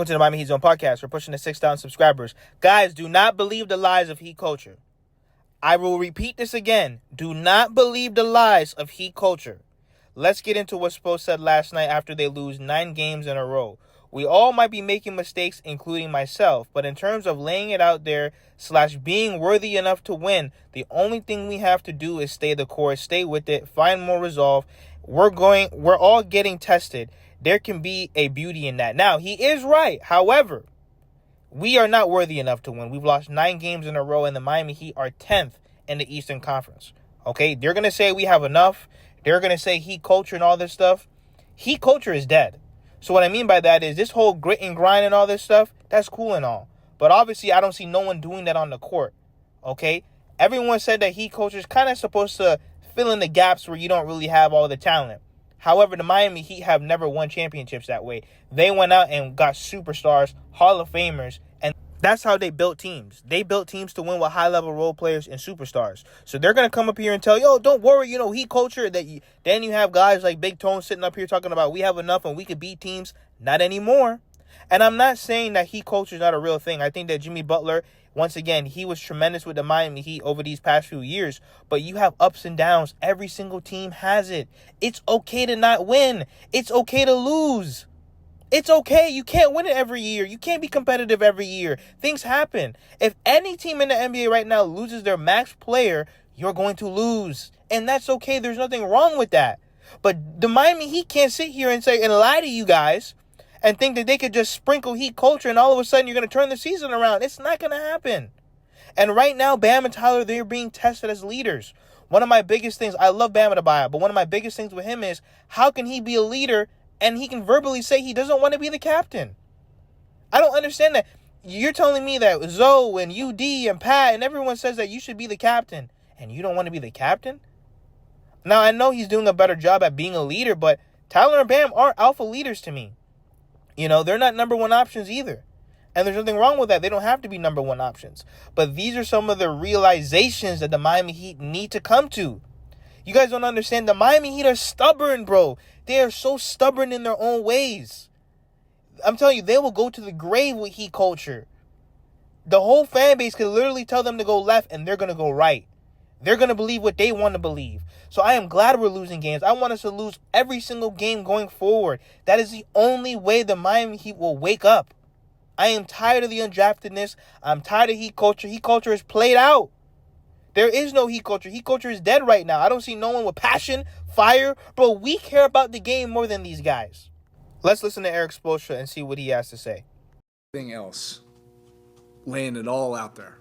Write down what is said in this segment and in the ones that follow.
Welcome to the Miami Heat Zone podcast. We're pushing to 6,000 subscribers. Guys, do not believe the lies of Heat culture. I will repeat this again. Do not believe the lies of Heat culture. Let's get into what Spoelstra said last night after they lose 9 games in a row. We all might be making mistakes, including myself, but in terms of laying it out there / being worthy enough to win, the only thing we have to do is stay the course, stay with it, find more resolve. We're all getting tested. There can be a beauty in that. Now, he is right. However, we are not worthy enough to win. We've lost 9 games in a row, and the Miami Heat are 10th in the Eastern Conference. Okay? They're going to say we have enough. They're going to say Heat culture and all this stuff. Heat culture is dead. So what I mean by that is this whole grit and grind and all this stuff, that's cool and all. But obviously, I don't see no one doing that on the court. Okay? Everyone said that Heat culture is kind of supposed to fill in the gaps where you don't really have all the talent. However, the Miami Heat have never won championships that way. They went out and got superstars, Hall of Famers, and that's how they built teams. They built teams to win with high-level role players and superstars. So they're going to come up here and tell, yo, don't worry, Heat culture. Then you have guys like Big Tone sitting up here talking about we have enough and we could beat teams. Not anymore. And I'm not saying that Heat culture is not a real thing. I think that Jimmy Butler, once again, he was tremendous with the Miami Heat over these past few years. But you have ups and downs. Every single team has it. It's okay to not win. It's okay to lose. It's okay. You can't win it every year. You can't be competitive every year. Things happen. If any team in the NBA right now loses their max player, you're going to lose. And that's okay. There's nothing wrong with that. But the Miami Heat can't sit here and say and lie to you guys and think that they could just sprinkle Heat culture and all of a sudden you're going to turn the season around. It's not going to happen. And right now, Bam and Tyler, they're being tested as leaders. One of my biggest things, I love Bam Adebayo, but one of my biggest things with him is how can he be a leader and he can verbally say he doesn't want to be the captain? I don't understand that. You're telling me that Zoe and UD and Pat and everyone says that you should be the captain and you don't want to be the captain? Now, I know he's doing a better job at being a leader, but Tyler and Bam aren't alpha leaders to me. They're not number one options either. And there's nothing wrong with that. They don't have to be number one options. But these are some of the realizations that the Miami Heat need to come to. You guys don't understand. The Miami Heat are stubborn, bro. They are so stubborn in their own ways. I'm telling you, they will go to the grave with Heat culture. The whole fan base could literally tell them to go left and they're going to go right. They're going to believe what they want to believe. So I am glad we're losing games. I want us to lose every single game going forward. That is the only way the Miami Heat will wake up. I am tired of the undraftedness. I'm tired of Heat culture. Heat culture is played out. There is no Heat culture. Heat culture is dead right now. I don't see no one with passion, fire. Bro, we care about the game more than these guys. Let's listen to Eric Spoelstra and see what he has to say. Everything else, laying it all out there.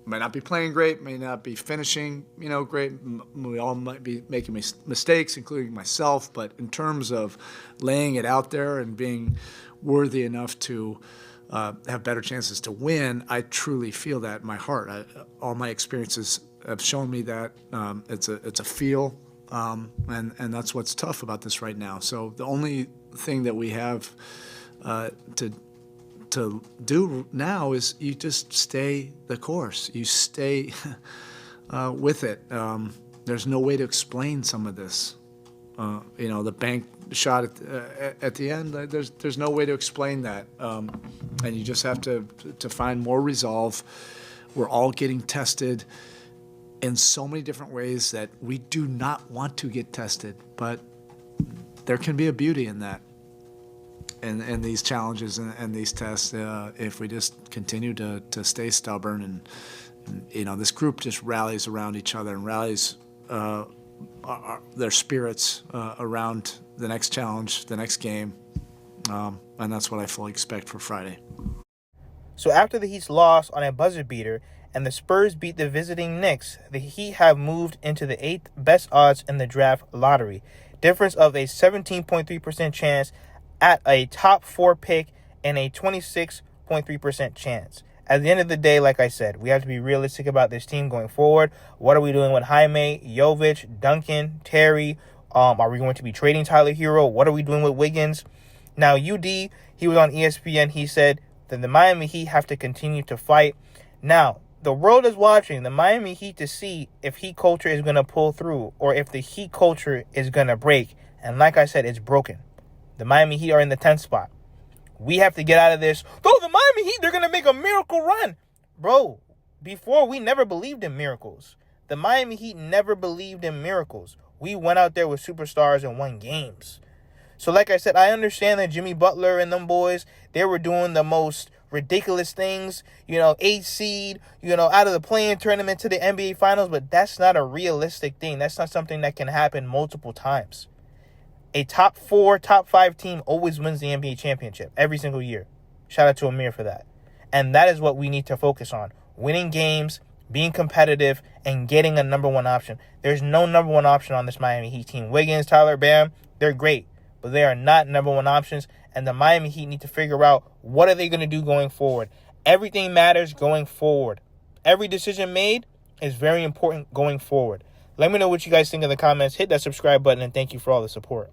Might not be playing great, may not be finishing, great. We all might be making mistakes, including myself. But in terms of laying it out there and being worthy enough to have better chances to win, I truly feel that in my heart. All my experiences have shown me that it's a feel, and that's what's tough about this right now. So the only thing that we have to do now is you just stay the course. You stay with it. There's no way to explain some of this. The bank shot at the end. There's no way to explain that, and you just have to find more resolve. We're all getting tested in so many different ways that we do not want to get tested, but there can be a beauty in that. And these challenges and these tests, if we just continue to stay stubborn and this group just rallies around each other and rallies their spirits around the next challenge, the next game, and that's what I fully expect for Friday. So after the Heat's loss on a buzzer beater and the Spurs beat the visiting Knicks, the Heat have moved into the 8th best odds in the draft lottery, difference of a 17.3% chance at a top 4 pick and a 26.3% chance. At the end of the day, like I said, we have to be realistic about this team going forward. What are we doing with Jaime, Jovic, Duncan, Terry? Are we going to be trading Tyler Hero? What are we doing with Wiggins? Now, UD, he was on ESPN. He said that the Miami Heat have to continue to fight. Now, the world is watching the Miami Heat to see if Heat culture is going to pull through or if the Heat culture is going to break. And like I said, it's broken. The Miami Heat are in the 10th spot. We have to get out of this. Though the Miami Heat, they're going to make a miracle run. Bro, before we never believed in miracles. The Miami Heat never believed in miracles. We went out there with superstars and won games. So like I said, I understand that Jimmy Butler and them boys, they were doing the most ridiculous things, 8th seed, out of the play-in tournament to the NBA Finals, but that's not a realistic thing. That's not something that can happen multiple times. A top 4, top 5 team always wins the NBA championship every single year. Shout out to Amir for that. And that is what we need to focus on. Winning games, being competitive, and getting a number one option. There's no number one option on this Miami Heat team. Wiggins, Tyler, Bam, they're great, but they are not number one options. And the Miami Heat need to figure out what are they going to do going forward. Everything matters going forward. Every decision made is very important going forward. Let me know what you guys think in the comments. Hit that subscribe button, and thank you for all the support.